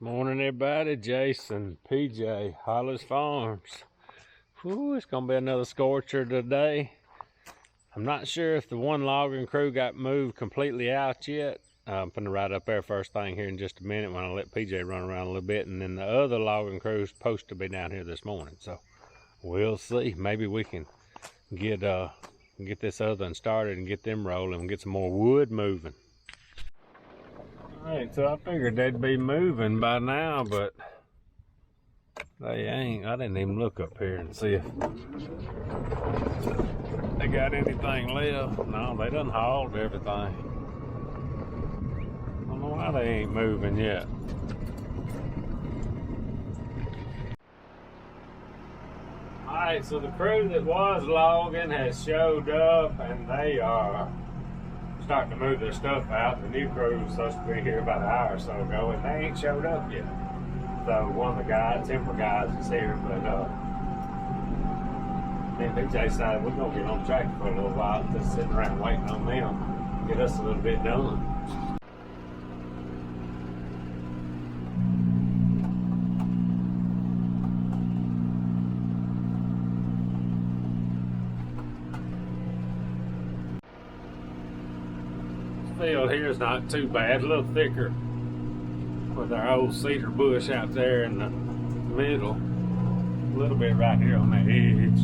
Morning, everybody. Jason, PJ, Hollis Farms. Whew, it's gonna be another scorcher today. I'm not sure if the one logging crew got moved completely out yet. I'm gonna ride up there first thing here in just a minute when I let PJ run around a little bit, and then the other logging crew's supposed to be down here this morning. So we'll see. Maybe we can get this other one started and get them rolling and get some more wood moving. Alright, so I figured they'd be moving by now, but they ain't. I didn't even look up here and see if they got anything left. No, they done hauled everything. I don't know why they ain't moving yet. Alright, so the crew that was logging has showed up and they are starting to move their stuff out. The new crew was supposed to be here about an hour or so ago and they ain't showed up yet. So one of the guys, timber guys, is here, but me and PJ decided we're gonna get on the tractor for a little while, just sitting around waiting on them, get us a little bit done. Field here is not too bad, a little thicker with our old cedar bush out there in the middle, a little bit right here on that edge.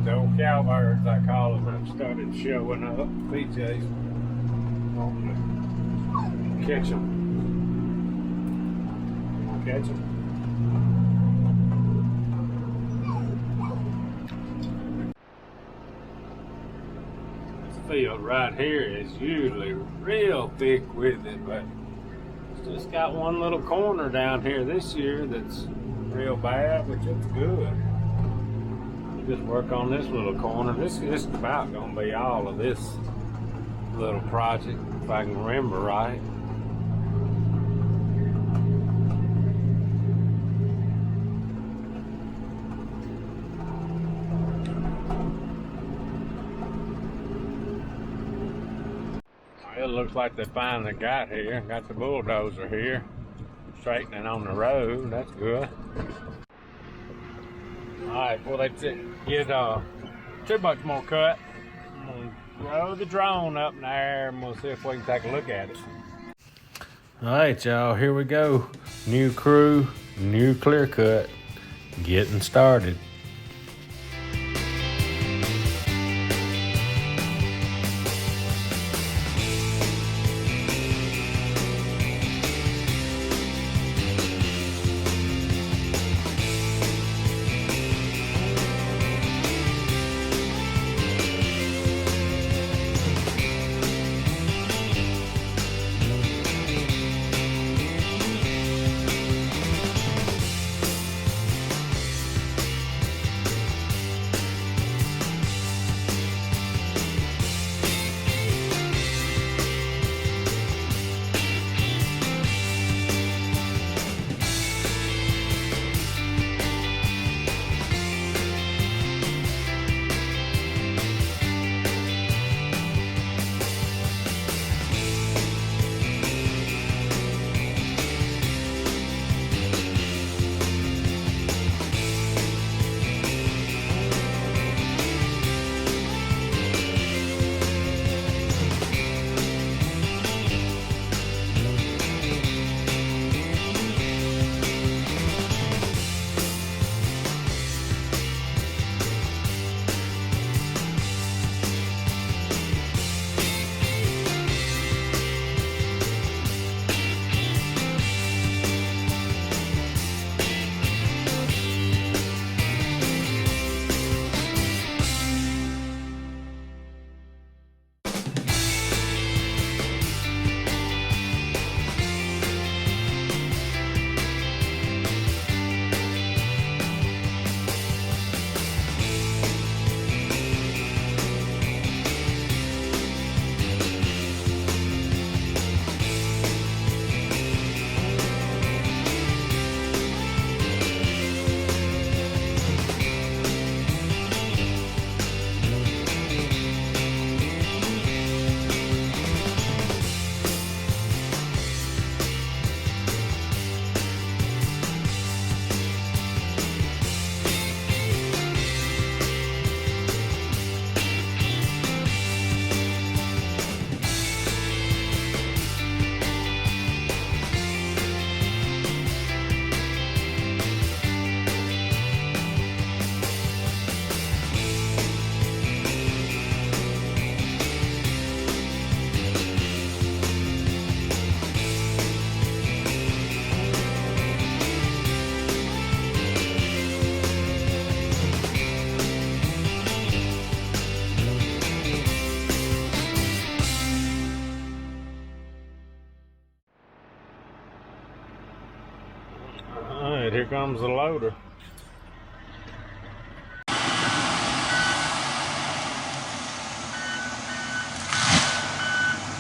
The old cowbirds, I call them, have started showing up. PJ's wanting to catch them. You want to catch them? This field right here is usually real thick with it, but it's just got one little corner down here this year that's real bad, which is good. Just work on this little corner. This is about gonna be all of this little project, if I can remember right. It looks like they finally got here. Got the bulldozer here, straightening on the road. That's good. Alright, well, they get too much more cut. I'm gonna throw the drone up in the air and we'll see if we can take a look at it. Alright, y'all, here we go. New crew, new Clearcut, getting started. here comes the loader.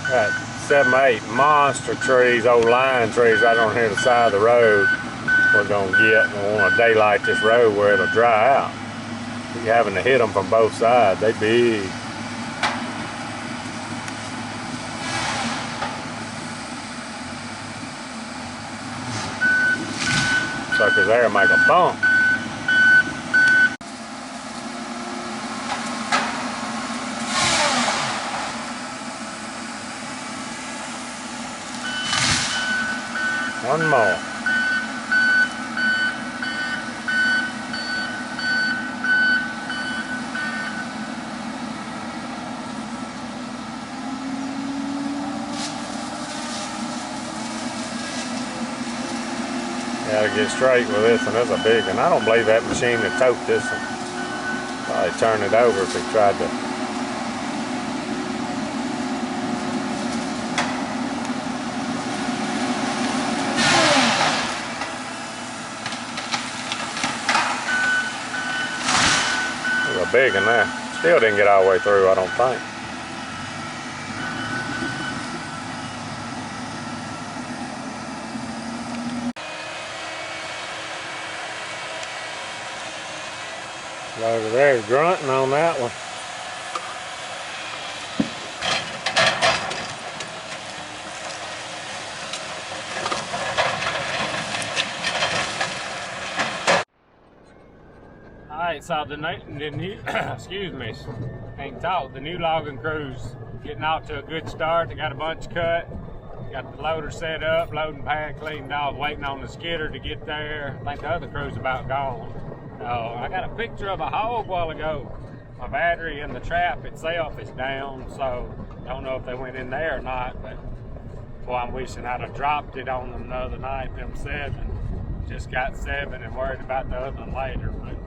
Got 7 or 8 monster trees, old line trees right on here the side of the road. We're gonna get, we want to daylight this road where it'll dry out. You're having to hit them from both sides. They big. Suckers there make a bump. One more. Gotta get straight with this one. That's a big one. I don't believe that machine would tote this one. Probably turn it over if it tried to. There's a big one there. Still didn't get all the way through, I don't think. Over there grunting on that one. Alright, so the new excuse me, ain't talk. The new logging crew's getting out to a good start. They got a bunch cut. Got the loader set up, loading pad cleaned off, waiting on the skidder to get there. I think the other crew's about gone. I got a picture of a hog a while ago. My battery in the trap itself is down, so don't know if they went in there or not, but boy, I'm wishing I'd have dropped it on them the other night, them 7. Just got 7 and worried about the other one later. But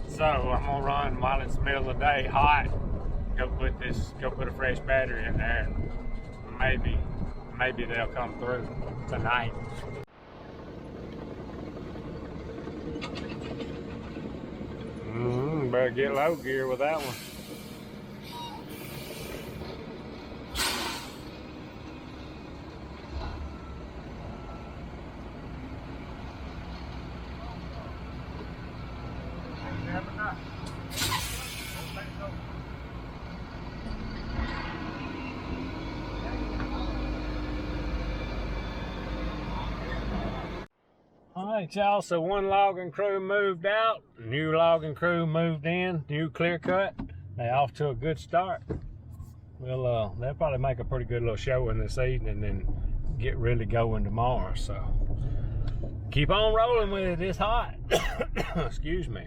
so I'm gonna run while it's the middle of the day, hot, go put a fresh battery in there, and maybe they'll come through tonight. Better get low gear with that one. Alright y'all, so one logging crew moved out, new logging crew moved in, new Clearcut. They off to a good start. Well, they'll probably make a pretty good little showing this evening and then get really going tomorrow. So keep on rolling with it, it's hot. Excuse me.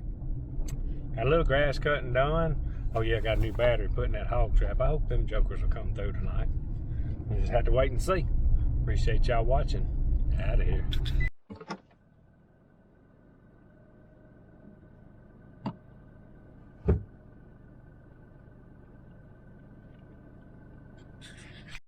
Got a little grass cutting done. Oh yeah, got a new battery put in that hog trap. I hope them jokers will come through tonight. We just have to wait and see. Appreciate y'all watching. Out of here.